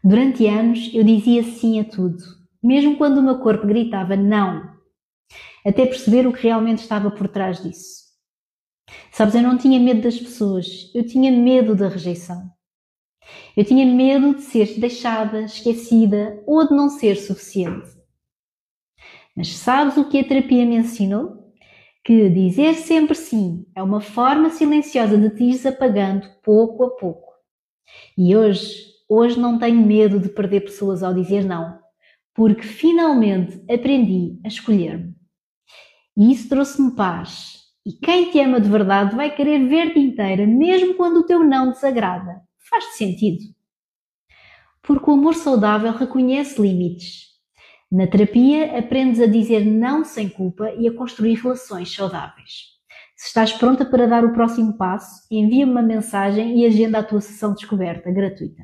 Durante anos eu dizia sim a tudo, mesmo quando o meu corpo gritava não, até perceber o que realmente estava por trás disso. Sabes, eu não tinha medo das pessoas, eu tinha medo da rejeição. Eu tinha medo de ser deixada, esquecida ou de não ser suficiente. Mas sabes o que a terapia me ensinou? Que dizer sempre sim é uma forma silenciosa de te ires apagando pouco a pouco. E hoje não tenho medo de perder pessoas ao dizer não, porque finalmente aprendi a escolher-me. E isso trouxe-me paz. E quem te ama de verdade vai querer ver-te inteira, mesmo quando o teu não desagrada. Faz-te sentido. Porque o amor saudável reconhece limites. Na terapia, aprendes a dizer não sem culpa e a construir relações saudáveis. Se estás pronta para dar o próximo passo, envia-me uma mensagem e agenda a tua sessão de descoberta gratuita.